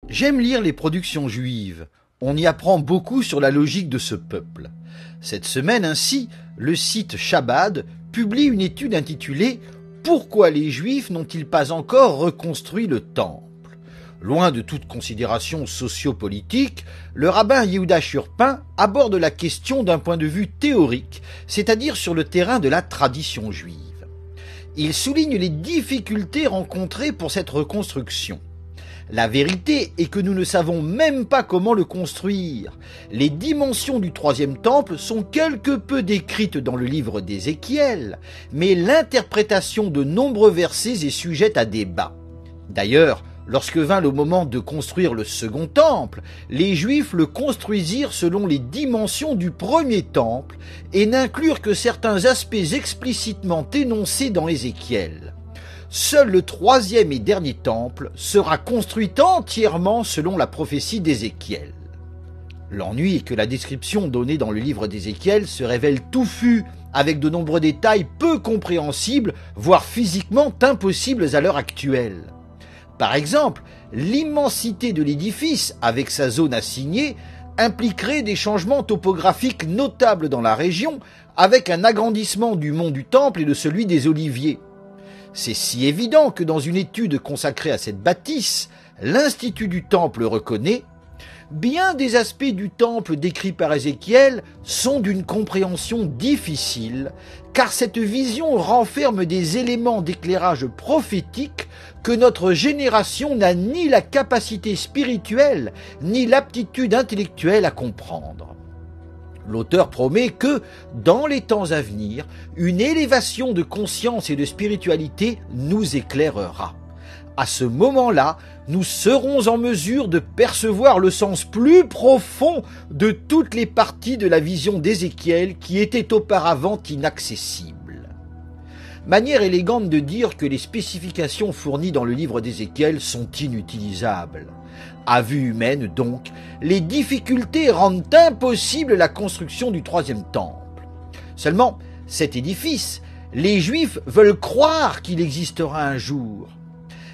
J'aime lire les productions juives. On y apprend beaucoup sur la logique de ce peuple. Cette semaine ainsi, le site Chabad publie une étude intitulée « Pourquoi les Juifs n'ont-ils pas encore reconstruit le temple ?» Loin de toute considération sociopolitique, le rabbin Yehuda Shurpin aborde la question d'un point de vue théorique, c'est-à-dire sur le terrain de la tradition juive. Il souligne les difficultés rencontrées pour cette reconstruction. La vérité est que nous ne savons même pas comment le construire. Les dimensions du troisième temple sont quelque peu décrites dans le livre d'Ézéchiel, mais l'interprétation de nombreux versets est sujette à débat. D'ailleurs, lorsque vint le moment de construire le second temple, les Juifs le construisirent selon les dimensions du premier temple et n'inclurent que certains aspects explicitement énoncés dans Ézéchiel. Seul le troisième et dernier temple sera construit entièrement selon la prophétie d'Ézéchiel. L'ennui est que la description donnée dans le livre d'Ézéchiel se révèle touffue, avec de nombreux détails peu compréhensibles, voire physiquement impossibles à l'heure actuelle. Par exemple, l'immensité de l'édifice, avec sa zone assignée, impliquerait des changements topographiques notables dans la région, avec un agrandissement du mont du Temple et de celui des Oliviers. C'est si évident que dans une étude consacrée à cette bâtisse, l'Institut du Temple reconnaît « Bien des aspects du Temple décrits par Ézéchiel sont d'une compréhension difficile, car cette vision renferme des éléments d'éclairage prophétique que notre génération n'a ni la capacité spirituelle ni l'aptitude intellectuelle à comprendre. » L'auteur promet que, dans les temps à venir, une élévation de conscience et de spiritualité nous éclairera. À ce moment-là, nous serons en mesure de percevoir le sens plus profond de toutes les parties de la vision d'Ézéchiel qui étaient auparavant inaccessibles. Manière élégante de dire que les spécifications fournies dans le livre d'Ézéchiel sont inutilisables. À vue humaine, donc, les difficultés rendent impossible la construction du troisième temple. Seulement, cet édifice, les Juifs veulent croire qu'il existera un jour.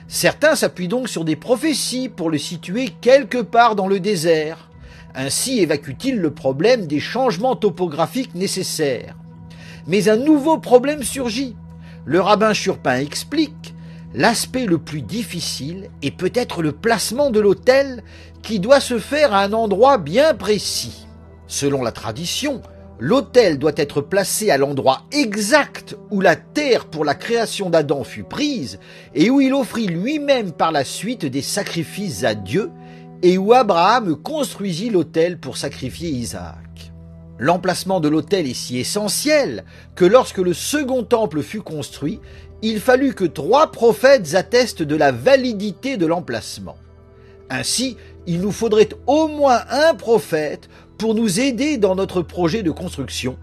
Certains s'appuient donc sur des prophéties pour le situer quelque part dans le désert. Ainsi évacue-t-il le problème des changements topographiques nécessaires. Mais un nouveau problème surgit. Le rabbin Shurpin explique: l'aspect le plus difficile est peut-être le placement de l'autel qui doit se faire à un endroit bien précis. Selon la tradition, l'autel doit être placé à l'endroit exact où la terre pour la création d'Adam fut prise et où il offrit lui-même par la suite des sacrifices à Dieu et où Abraham construisit l'autel pour sacrifier Isaac. L'emplacement de l'autel est si essentiel que lorsque le second temple fut construit, il fallut que 3 prophètes attestent de la validité de l'emplacement. Ainsi, il nous faudrait au moins un prophète pour nous aider dans notre projet de construction,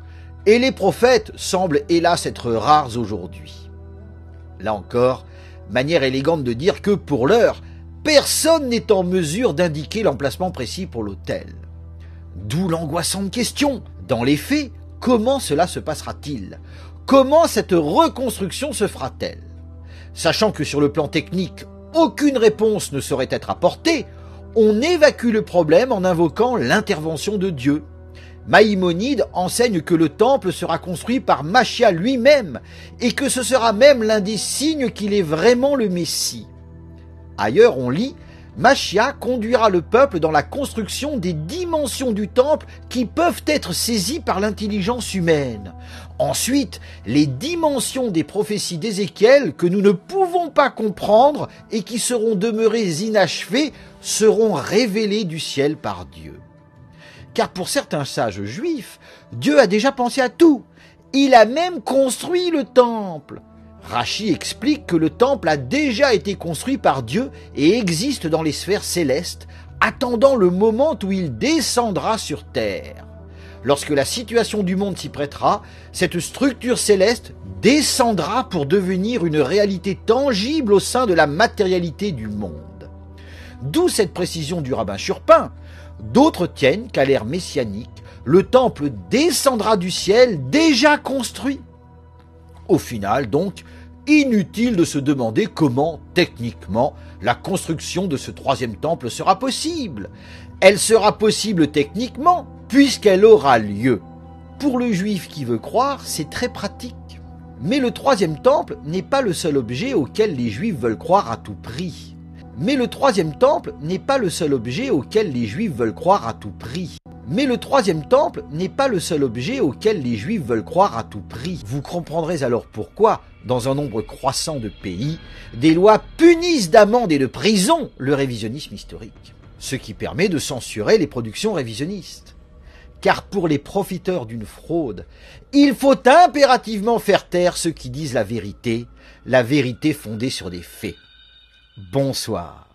et les prophètes semblent hélas être rares aujourd'hui. Là encore, manière élégante de dire que pour l'heure, personne n'est en mesure d'indiquer l'emplacement précis pour l'autel. D'où l'angoissante question, dans les faits, comment cela se passera-t-il ? Comment cette reconstruction se fera-t-elle ? Sachant que sur le plan technique, aucune réponse ne saurait être apportée, on évacue le problème en invoquant l'intervention de Dieu. Maïmonide enseigne que le temple sera construit par Machia lui-même et que ce sera même l'un des signes qu'il est vraiment le Messie. Ailleurs on lit: Machia conduira le peuple dans la construction des dimensions du temple qui peuvent être saisies par l'intelligence humaine. Ensuite, les dimensions des prophéties d'Ézéchiel que nous ne pouvons pas comprendre et qui seront demeurées inachevées seront révélées du ciel par Dieu. Car pour certains sages juifs, Dieu a déjà pensé à tout. Il a même construit le temple. Rachi explique que le temple a déjà été construit par Dieu et existe dans les sphères célestes, attendant le moment où il descendra sur terre. Lorsque la situation du monde s'y prêtera, cette structure céleste descendra pour devenir une réalité tangible au sein de la matérialité du monde. D'où cette précision du rabbin Shurpin. D'autres tiennent qu'à l'ère messianique, le temple descendra du ciel déjà construit. Au final, donc, Inutile de se demander comment, techniquement, la construction de ce troisième temple sera possible. Elle sera possible techniquement, puisqu'elle aura lieu. Pour le juif qui veut croire, c'est très pratique. Mais le troisième temple n'est pas le seul objet auquel les juifs veulent croire à tout prix. Mais le troisième temple n'est pas le seul objet auquel les juifs veulent croire à tout prix. Mais le troisième temple n'est pas le seul objet auquel les juifs veulent croire à tout prix. Vous comprendrez alors pourquoi, dans un nombre croissant de pays, des lois punissent d'amende et de prison le révisionnisme historique, ce qui permet de censurer les productions révisionnistes. Car pour les profiteurs d'une fraude, il faut impérativement faire taire ceux qui disent la vérité fondée sur des faits. Bonsoir.